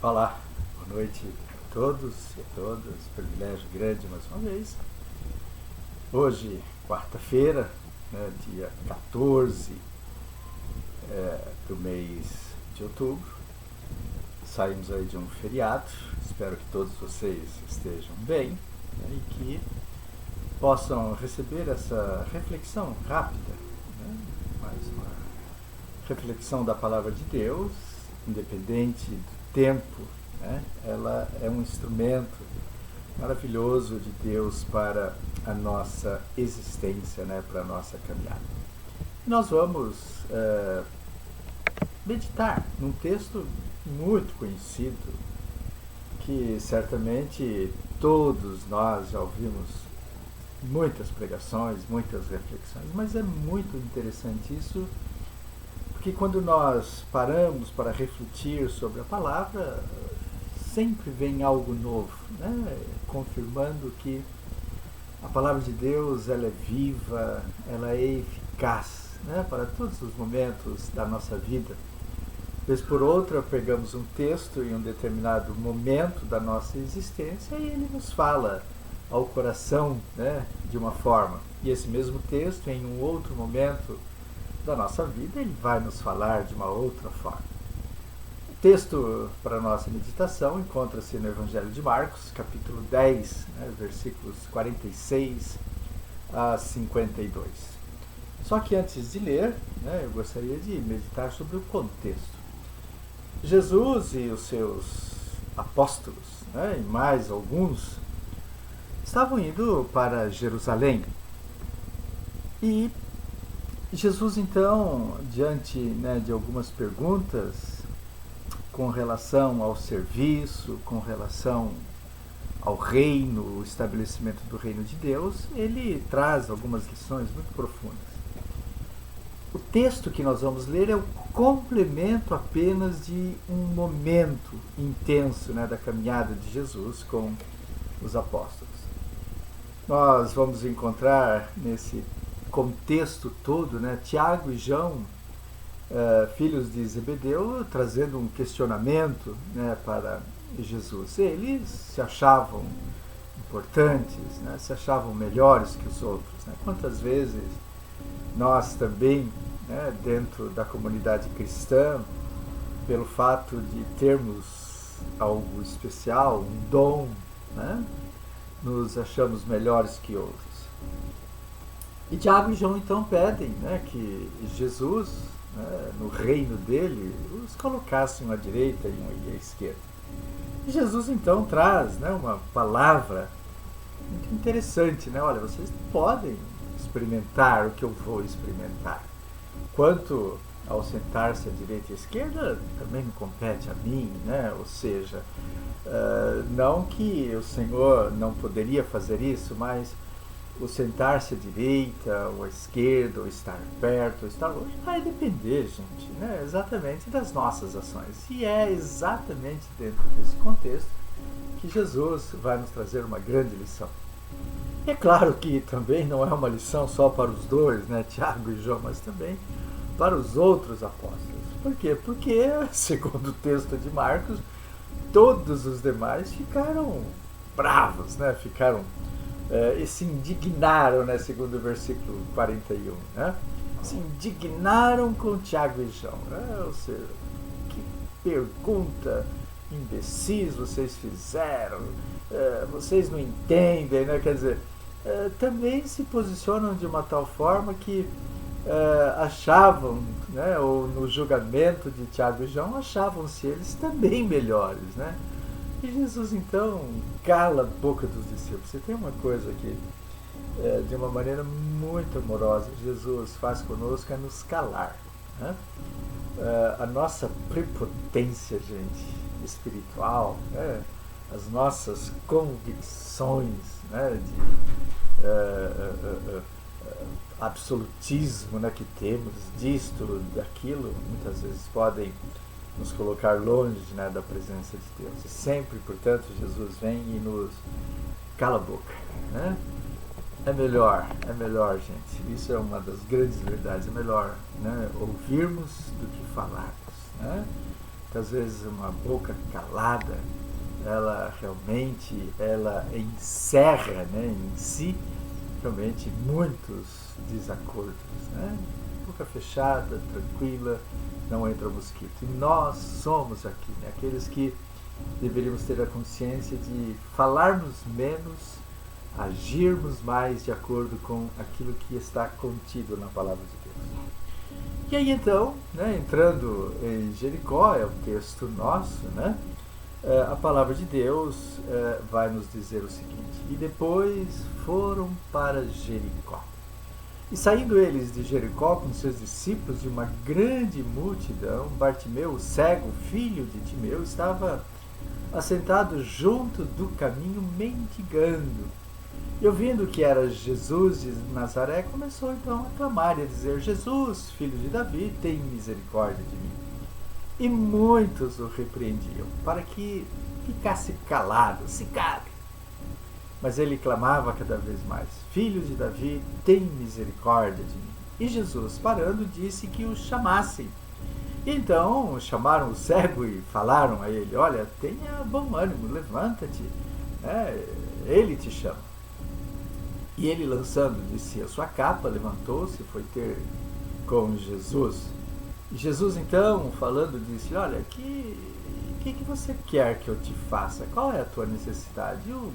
Olá, boa noite a todos e a todas. Privilégio grande mais uma vez. Hoje, quarta-feira, dia 14 do mês de outubro. Saímos aí de um feriado. Espero que todos vocês estejam bem, e que possam receber essa reflexão rápida, mais uma reflexão da Palavra de Deus, independente do tempo. Ela é um instrumento maravilhoso de Deus para a nossa existência, para a nossa caminhada. E nós vamos meditar num texto muito conhecido, que certamente todos nós já ouvimos muitas pregações, muitas reflexões, mas é muito interessante isso, porque quando nós paramos para refletir sobre a palavra, sempre vem algo novo, confirmando que a palavra de Deus ela é viva, ela é eficaz, para todos os momentos da nossa vida. Vez por outra, pegamos um texto em um determinado momento da nossa existência e ele nos fala ao coração, de uma forma. E esse mesmo texto, em um outro momento da nossa vida, ele vai nos falar de uma outra forma. O texto para a nossa meditação encontra-se no Evangelho de Marcos, capítulo 10, versículos 46 a 52. Só que antes de ler, eu gostaria de meditar sobre o contexto. Jesus e os seus apóstolos, e mais alguns, estavam indo para Jerusalém. E Jesus, então, diante de algumas perguntas com relação ao serviço, com relação ao reino, o estabelecimento do reino de Deus, ele traz algumas lições muito profundas. O texto que nós vamos ler é o complemento apenas de um momento intenso, da caminhada de Jesus com os apóstolos. Nós vamos encontrar nesse contexto todo, Tiago e João, filhos de Zebedeu, trazendo um questionamento, para Jesus. Eles se achavam importantes, se achavam melhores que os outros. Quantas vezes nós também, dentro da comunidade cristã, pelo fato de termos algo especial, um dom, nos achamos melhores que outros. E Tiago e João então pedem que Jesus, no reino dele, os colocasse um à direita e um à esquerda. E Jesus então traz uma palavra muito interessante. Olha, vocês podem experimentar o que eu vou experimentar. Quanto ao sentar-se à direita e à esquerda, também me compete a mim, ou seja, não que o Senhor não poderia fazer isso, mas o sentar-se à direita ou à esquerda, ou estar perto ou estar longe, vai depender, gente, exatamente das nossas ações. E é exatamente dentro desse contexto que Jesus vai nos trazer uma grande lição. É claro que também não é uma lição só para os dois, Tiago e João, mas também para os outros apóstolos. Por quê? Porque, segundo o texto de Marcos, todos os demais ficaram bravos, e se indignaram, segundo o versículo 41, se indignaram com Tiago e João, ou seja, que pergunta imbecis vocês fizeram, vocês não entendem, quer dizer, também se posicionam de uma tal forma que achavam, ou no julgamento de Tiago e João, achavam-se eles também melhores, E Jesus então cala a boca dos discípulos. Você tem uma coisa que, de uma maneira muito amorosa, Jesus faz conosco, é nos calar. A nossa prepotência, gente, espiritual, as nossas convicções, de absolutismo, que temos disto, daquilo, muitas vezes podem nos colocar longe, da presença de Deus. E sempre, portanto, Jesus vem e nos cala a boca, É melhor, gente. Isso é uma das grandes verdades. É melhor ouvirmos do que falarmos, muitas vezes uma boca calada, ela realmente encerra, né, em si realmente muitos desacordos, né? Boca fechada, tranquila, não entra mosquito. E nós somos aqui, né, aqueles que deveríamos ter a consciência de falarmos menos, agirmos mais de acordo com aquilo que está contido na palavra de Deus. E aí então, né, entrando em Jericó, é o texto nosso, né? A palavra de Deus vai nos dizer o seguinte: e depois foram para Jericó. E saindo eles de Jericó com seus discípulos e uma grande multidão, Bartimeu, o cego, filho de Timeu, estava assentado junto do caminho mendigando. E ouvindo que era Jesus de Nazaré, começou então a clamar e a dizer: Jesus, filho de Davi, tem misericórdia de mim. E muitos o repreendiam, para que ficasse calado, se cale. Mas ele clamava cada vez mais: Filho de Davi, tem misericórdia de mim. E Jesus, parando, disse que o chamassem. E então chamaram o cego e falaram a ele: Olha, tenha bom ânimo, levanta-te, ele te chama. E ele, lançando de si a sua capa, levantou-se e foi ter com Jesus. E Jesus, então, falando, disse: Olha, o que você quer que eu te faça? Qual é a tua necessidade? E o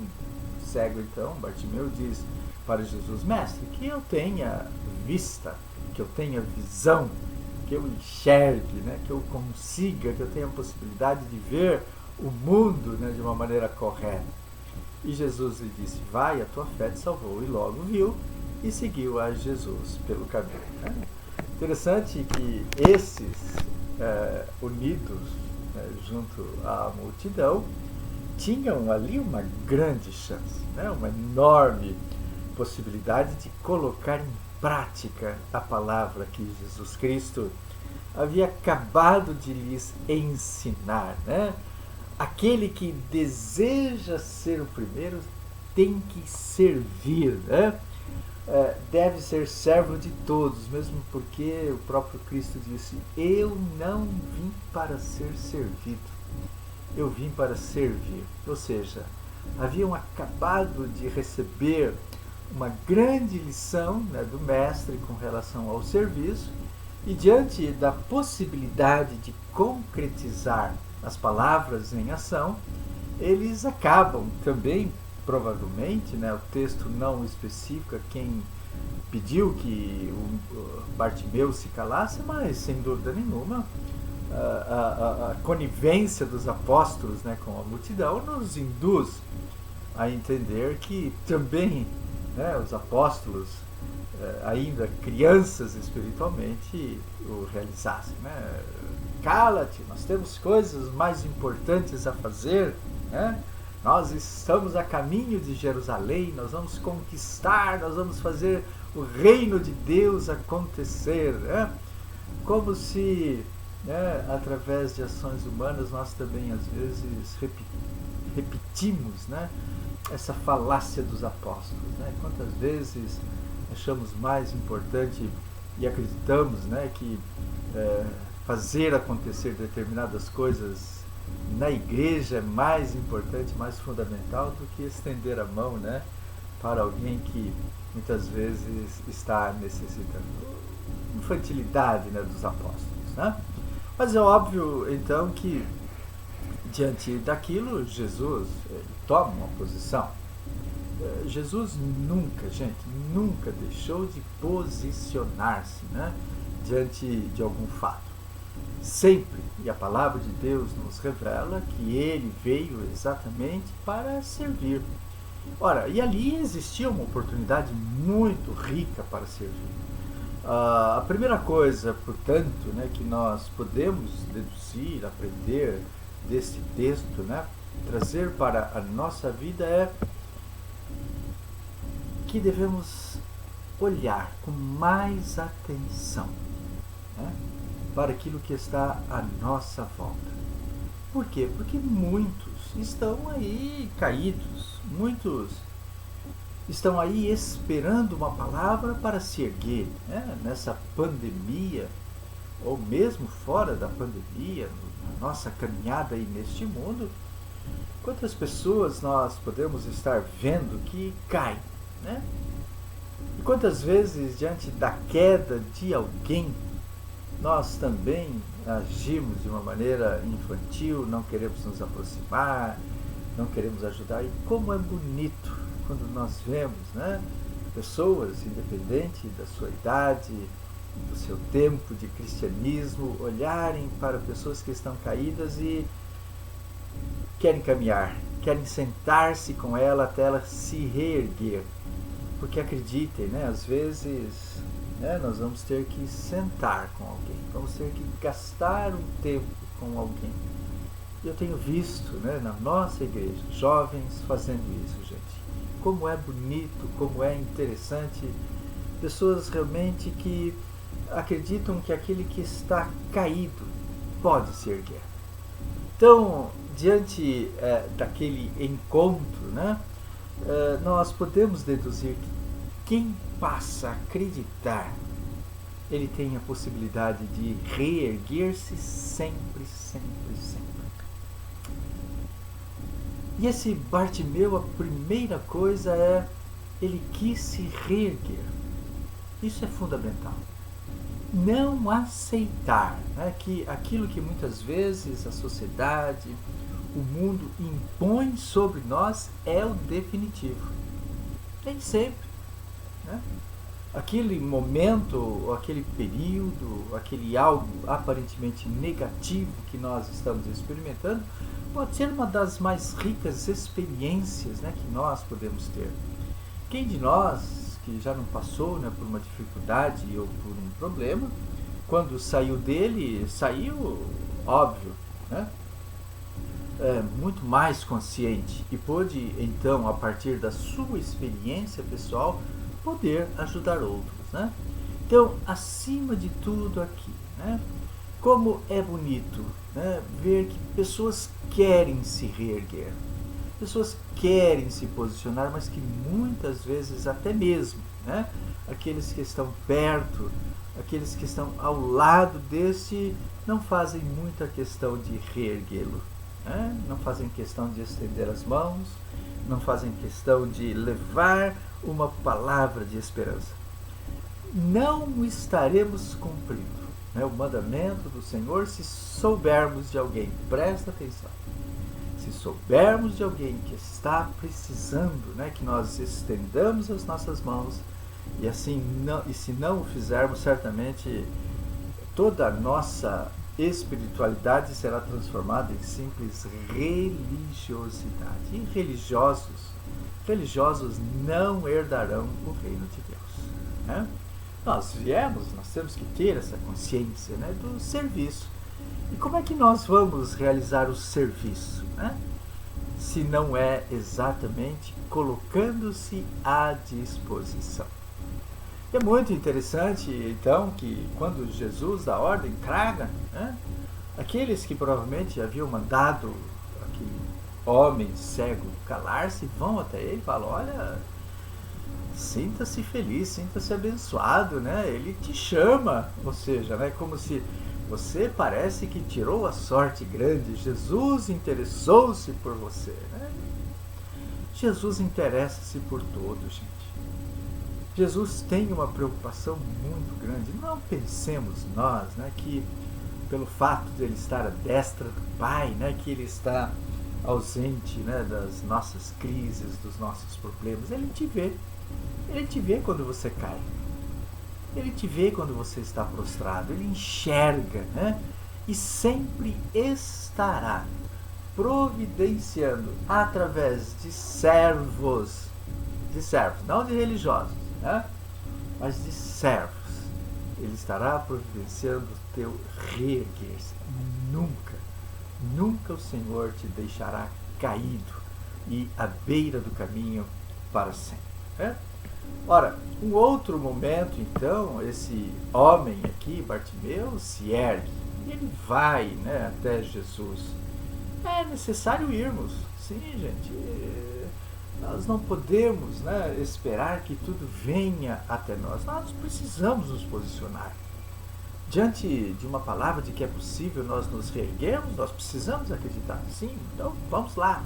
cego, então, Bartimeu, diz para Jesus: Mestre, que eu tenha vista, que eu tenha visão, que eu enxergue, né, que eu consiga, que eu tenha a possibilidade de ver o mundo, né, de uma maneira correta. E Jesus lhe disse: Vai, a tua fé te salvou. E logo viu e seguiu a Jesus pelo caminho. Interessante que esses unidos, né, junto à multidão, tinham ali uma grande chance, né, uma enorme possibilidade de colocar em prática a palavra que Jesus Cristo havia acabado de lhes ensinar, né? Aquele que deseja ser o primeiro tem que servir, né? Deve ser servo de todos, mesmo porque o próprio Cristo disse: Eu não vim para ser servido, eu vim para servir. Ou seja, haviam acabado de receber uma grande lição, né, do Mestre com relação ao serviço, e diante da possibilidade de concretizar as palavras em ação, eles acabam também, provavelmente, né, o texto não especifica quem pediu que o Bartimeu se calasse, mas sem dúvida nenhuma a conivência dos apóstolos, né, com a multidão nos induz a entender que também, né, os apóstolos, ainda crianças espiritualmente, o realizassem, né? Cala-te, nós temos coisas mais importantes a fazer, né? Nós estamos a caminho de Jerusalém, nós vamos conquistar, nós vamos fazer o reino de Deus acontecer, né? Como se, né, através de ações humanas nós também às vezes repetimos, né, essa falácia dos apóstolos, né? Quantas vezes achamos mais importante e acreditamos, né, que fazer acontecer determinadas coisas na igreja é mais importante, mais fundamental do que estender a mão, né, para alguém que muitas vezes está necessitando. Infantilidade, né, dos apóstolos, né? Mas é óbvio então que diante daquilo Jesus toma uma posição. Jesus nunca, gente, nunca deixou de posicionar-se, né, diante de algum fato. Sempre, e a palavra de Deus nos revela que ele veio exatamente para servir. Ora, e ali existia uma oportunidade muito rica para servir. A primeira coisa, portanto, né, que nós podemos deduzir, aprender desse texto, né, trazer para a nossa vida é que devemos olhar com mais atenção, né, para aquilo que está à nossa volta. Por quê? Porque muitos estão aí caídos, muitos estão aí esperando uma palavra para se erguer, né, nessa pandemia, ou mesmo fora da pandemia, nossa caminhada aí neste mundo, quantas pessoas nós podemos estar vendo que caem, né? E quantas vezes, diante da queda de alguém, nós também agimos de uma maneira infantil, não queremos nos aproximar, não queremos ajudar. E como é bonito quando nós vemos, né, pessoas, independente da sua idade, do seu tempo de cristianismo, olharem para pessoas que estão caídas e querem caminhar, querem sentar-se com ela até ela se reerguer. Porque acreditem, né, às vezes, né, nós vamos ter que sentar com alguém, vamos ter que gastar um tempo com alguém. E eu tenho visto, né, na nossa igreja, jovens fazendo isso, gente. Como é bonito, como é interessante. Pessoas realmente que acreditam que aquele que está caído pode se erguer. Então, diante daquele encontro, né, nós podemos deduzir que quem passa a acreditar, ele tem a possibilidade de reerguer-se sempre, sempre, sempre. E esse Bartimeu, a primeira coisa é, ele quis se reerguer. Isso é fundamental. Não aceitar, né, que aquilo que muitas vezes a sociedade, o mundo impõe sobre nós é o definitivo. Nem sempre. Né? Aquele momento, aquele período, aquele algo aparentemente negativo que nós estamos experimentando, pode ser uma das mais ricas experiências, né, que nós podemos ter. Quem de nós que já não passou, né, por uma dificuldade ou por um problema, quando saiu dele, saiu óbvio, né? Muito mais consciente e pôde então, a partir da sua experiência pessoal, poder ajudar outros, né? Então, acima de tudo aqui, né, como é bonito, né, ver que pessoas querem se reerguer, pessoas querem se posicionar, mas que muitas vezes até mesmo, né, aqueles que estão perto, aqueles que estão ao lado desse, não fazem muita questão de reerguê-lo. Não fazem questão de estender as mãos, não fazem questão de levar uma palavra de esperança. Não estaremos cumprindo, né, o mandamento do Senhor se soubermos de alguém, presta atenção, se soubermos de alguém que está precisando, né, que nós estendamos as nossas mãos e assim não, e se não o fizermos, certamente toda a nossa espiritualidade será transformada em simples religiosidade. E religiosos não herdarão o reino de Deus. Né? Nós temos que ter essa consciência, né, do serviço. E como é que nós vamos realizar o serviço, né, se não é exatamente colocando-se à disposição? É muito interessante, então, que quando Jesus dá ordem, traga, né, aqueles que provavelmente haviam mandado aquele homem cego calar-se, vão até ele e falam, olha, sinta-se feliz, sinta-se abençoado, né? Ele te chama, ou seja, né, como se você parece que tirou a sorte grande, Jesus interessou-se por você. Né? Jesus interessa-se por todos, gente. Jesus tem uma preocupação muito grande. Não pensemos nós, né, que pelo fato de ele estar à destra do Pai, né, que ele está ausente, né, das nossas crises, dos nossos problemas. Ele te vê. Ele te vê quando você cai. Ele te vê quando você está prostrado. Ele enxerga, né, e sempre estará providenciando através de servos, não de religiosos, né? Mas de servos, ele estará providenciando o teu reerguer-se. Nunca o Senhor te deixará caído e à beira do caminho para sempre. Né? Ora, um outro momento, então, esse homem aqui, Bartimeu, se ergue e ele vai, né, até Jesus. É necessário irmos, sim, gente. Nós não podemos, né, esperar que tudo venha até nós. Nós precisamos nos posicionar. Diante de uma palavra de que é possível nós nos reerguermos, nós precisamos acreditar. Sim, então vamos lá.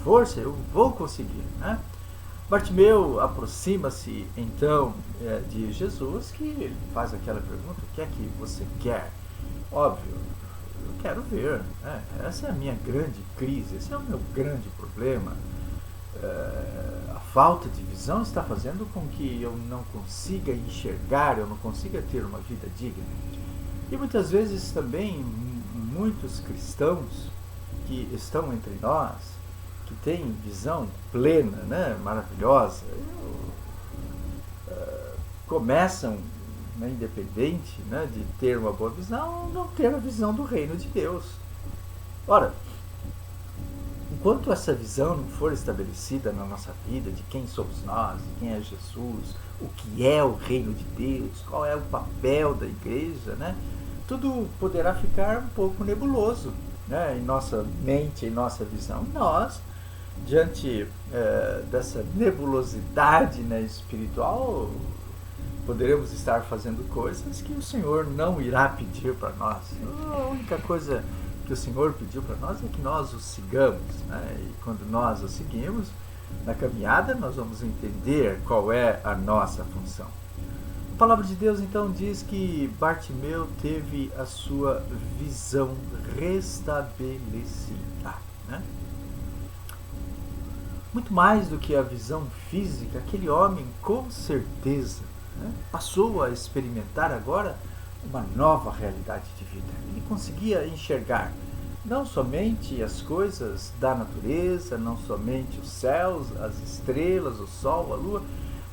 Força, eu vou conseguir. Né? Bartimeu aproxima-se então de Jesus, que ele faz aquela pergunta: o que é que você quer? Óbvio, eu quero ver. Né? Essa é a minha grande crise, esse é o meu grande problema. A falta de visão está fazendo com que eu não consiga enxergar, eu não consiga ter uma vida digna. E muitas vezes também muitos cristãos que estão entre nós, que têm visão plena, né, maravilhosa, começam, né, independente, né, de ter uma boa visão, não ter a visão do reino de Deus. Ora, enquanto essa visão não for estabelecida na nossa vida, de quem somos nós, de quem é Jesus, o que é o reino de Deus, qual é o papel da igreja, né, tudo poderá ficar um pouco nebuloso, né, em nossa mente, em nossa visão. Nós, diante dessa nebulosidade, né, espiritual, poderemos estar fazendo coisas que o Senhor não irá pedir para nós. A única coisa que o Senhor pediu para nós é que nós o sigamos. Né? E quando nós o seguimos, na caminhada nós vamos entender qual é a nossa função. A palavra de Deus então diz que Bartimeu teve a sua visão restabelecida. Né? Muito mais do que a visão física, aquele homem com certeza, né, passou a experimentar agora uma nova realidade de vida. Ele conseguia enxergar não somente as coisas da natureza, não somente os céus, as estrelas, o sol, a lua,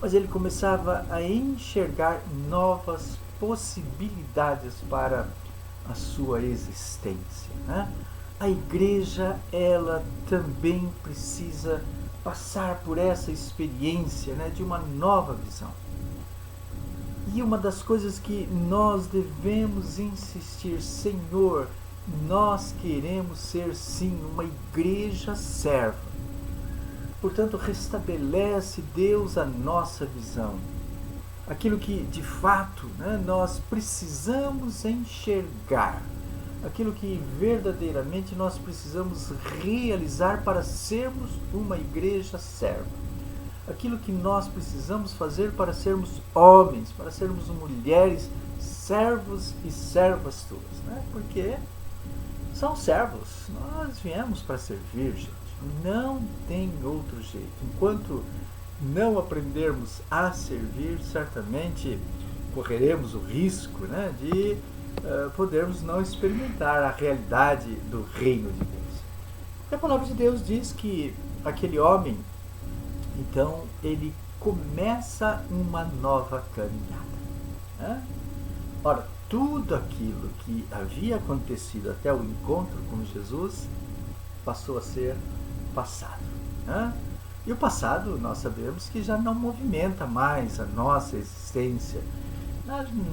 mas ele começava a enxergar novas possibilidades para a sua existência. Né? A igreja, ela também precisa passar por essa experiência, né, de uma nova visão. E uma das coisas que nós devemos insistir: Senhor, nós queremos ser sim uma igreja serva. Portanto, restabelece, Deus, a nossa visão. Aquilo que de fato, né, nós precisamos enxergar. Aquilo que verdadeiramente nós precisamos realizar para sermos uma igreja serva. Aquilo que nós precisamos fazer para sermos homens, para sermos mulheres, servos e servas tuas. Né? Porque são servos, nós viemos para servir, gente. Não tem outro jeito. Enquanto não aprendermos a servir, certamente correremos o risco, né, de podermos não experimentar a realidade do reino de Deus. E a palavra de Deus diz que aquele homem, então, ele começa uma nova caminhada. Né? Ora, tudo aquilo que havia acontecido até o encontro com Jesus passou a ser passado. Né? E o passado, nós sabemos que já não movimenta mais a nossa existência,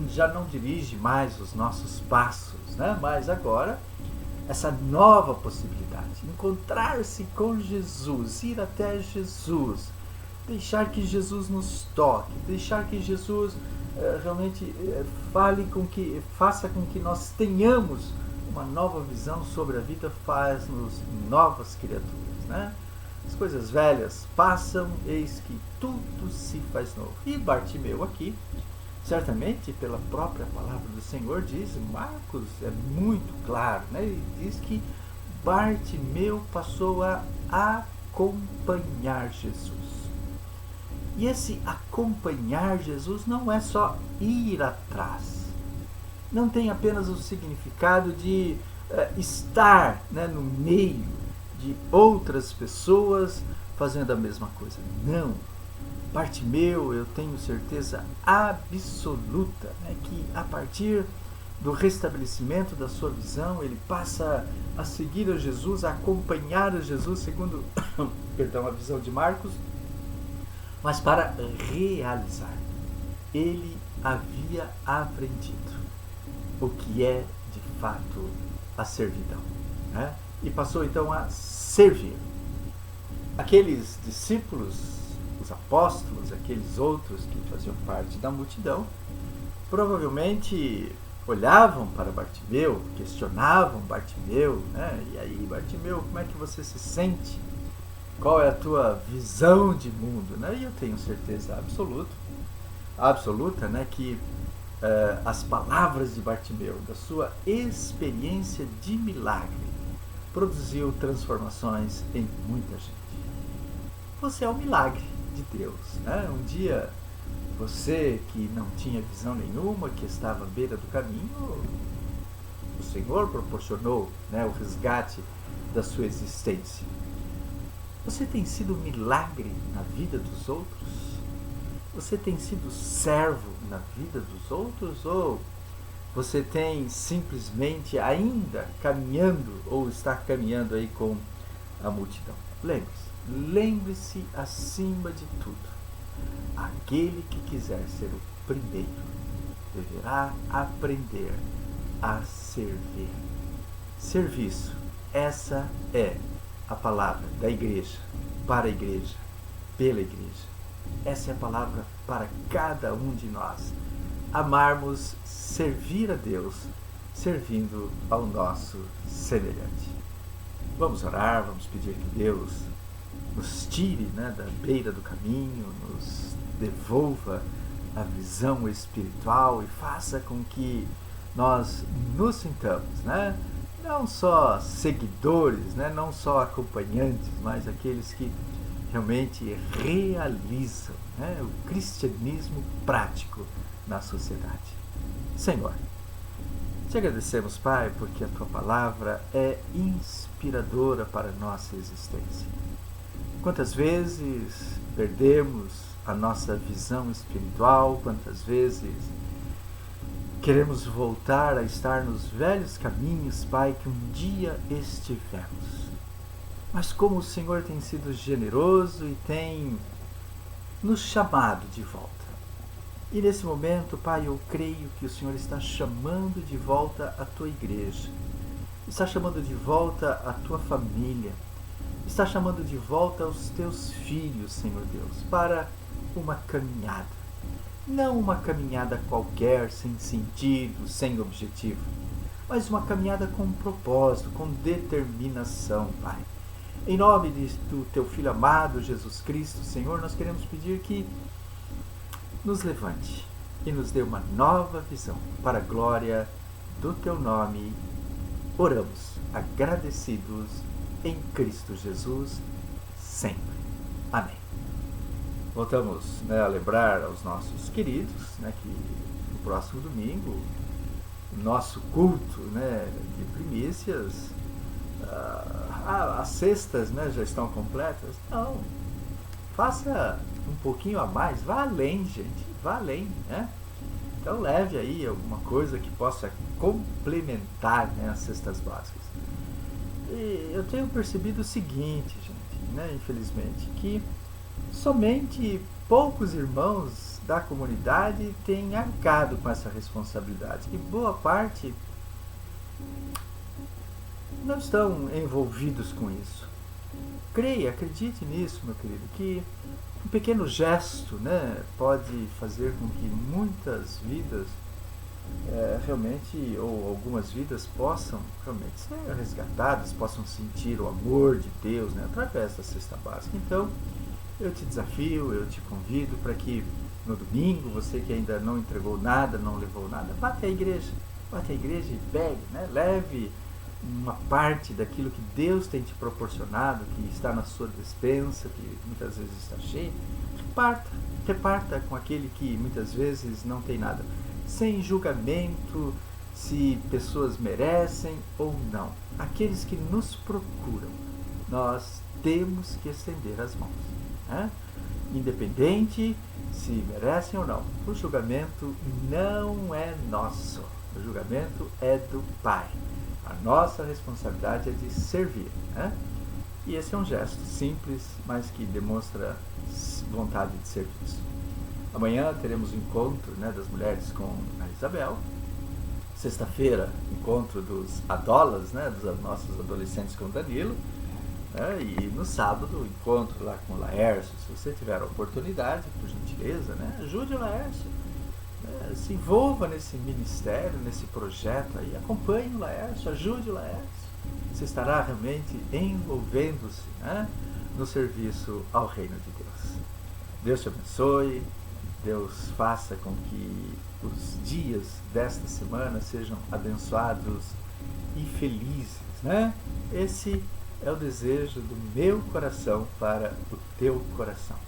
já não dirige mais os nossos passos, né? Mas agora, essa nova possibilidade, encontrar-se com Jesus, ir até Jesus, deixar que Jesus nos toque, deixar que Jesus realmente faça com que nós tenhamos uma nova visão sobre a vida, faz-nos novas criaturas, né? As coisas velhas passam, eis que tudo se faz novo. E Bartimeu aqui, certamente pela própria palavra do Senhor, diz, Marcos é muito claro, né? Ele diz que Bartimeu passou a acompanhar Jesus. E esse acompanhar Jesus não é só ir atrás. Não tem apenas o significado de estar, né, no meio de outras pessoas fazendo a mesma coisa. Não. Bartimeu, eu tenho certeza absoluta, né, que a partir do restabelecimento da sua visão, ele passa a seguir a Jesus, a acompanhar a Jesus, segundo a visão de Marcos, mas para realizar. Ele havia aprendido o que é de fato a servidão, né? E passou então a servir. Aqueles discípulos, os apóstolos, aqueles outros que faziam parte da multidão, provavelmente olhavam para Bartimeu, questionavam Bartimeu, né? E aí, Bartimeu, como é que você se sente? Qual é a tua visão de mundo? Né? E eu tenho certeza absoluta, né, que as palavras de Bartimeu, da sua experiência de milagre, produziu transformações em muita gente. Você é um milagre de Deus. Né? Um dia, você que não tinha visão nenhuma, que estava à beira do caminho, o Senhor proporcionou, né, o resgate da sua existência. Você tem sido um milagre na vida dos outros? Você tem sido servo na vida dos outros? Ou você tem simplesmente ainda caminhando ou está caminhando aí com a multidão? Lembre-se acima de tudo, aquele que quiser ser o primeiro deverá aprender a servir. Serviço, essa é a palavra da igreja, para a igreja, pela igreja. Essa é a palavra para cada um de nós. Amarmos servir a Deus, servindo ao nosso semelhante. Vamos orar, vamos pedir que Deus nos tire, né, da beira do caminho, nos devolva a visão espiritual e faça com que nós nos sintamos, né, não só seguidores, né, não só acompanhantes, mas aqueles que realmente realizam, né, o cristianismo prático na sociedade. Senhor, te agradecemos, Pai, porque a Tua palavra é inspiradora para a nossa existência. Quantas vezes perdemos a nossa visão espiritual, quantas vezes queremos voltar a estar nos velhos caminhos, Pai, que um dia estivemos. Mas como o Senhor tem sido generoso e tem nos chamado de volta. E nesse momento, Pai, eu creio que o Senhor está chamando de volta a Tua igreja, está chamando de volta a Tua família, está chamando de volta os Teus filhos, Senhor Deus, para uma caminhada. Não uma caminhada qualquer, sem sentido, sem objetivo, mas uma caminhada com propósito, com determinação, Pai. Em nome do Teu Filho amado, Jesus Cristo, Senhor, nós queremos pedir que nos levante e nos dê uma nova visão para a glória do Teu nome. Oramos, agradecidos em Cristo Jesus, sempre. Amém. Voltamos, né, a lembrar aos nossos queridos, né, que no próximo domingo, o nosso culto, né, de primícias, as cestas, né, já estão completas. Não, faça um pouquinho a mais, vá além, gente, vá além, né? Então leve aí alguma coisa que possa complementar, né, as cestas básicas. E eu tenho percebido o seguinte, gente, né, infelizmente, que somente poucos irmãos da comunidade têm arcado com essa responsabilidade, e boa parte não estão envolvidos com isso. Creia, acredite nisso, meu querido, que um pequeno gesto, né, pode fazer com que muitas vidas realmente, ou algumas vidas, possam realmente ser resgatadas, possam sentir o amor de Deus, né, através da cesta básica. Então, eu te desafio, eu te convido para que no domingo, você que ainda não entregou nada, não levou nada, vá até a igreja e pegue, né, leve uma parte daquilo que Deus tem te proporcionado, que está na sua despensa, que muitas vezes está cheia. Reparta com aquele que muitas vezes não tem nada, sem julgamento se pessoas merecem ou não. Aqueles que nos procuram, nós temos que estender as mãos, né? Independente se merecem ou não. O julgamento não é nosso, o julgamento é do Pai. A nossa responsabilidade é de servir, né? E esse é um gesto simples, mas que demonstra vontade de serviço. Amanhã teremos o encontro, né, das mulheres com a Isabel. Sexta-feira, encontro dos adolas, né, dos nossos adolescentes com o Danilo. Né? E no sábado, encontro lá com o Laércio. Se você tiver a oportunidade, por gentileza, né, ajude o Laércio. Se envolva nesse ministério, nesse projeto aí, acompanhe o Laércio, ajude o Laércio. Você estará realmente envolvendo-se, né, no serviço ao reino de Deus. Deus te abençoe, Deus faça com que os dias desta semana sejam abençoados e felizes, né? Esse é o desejo do meu coração para o teu coração.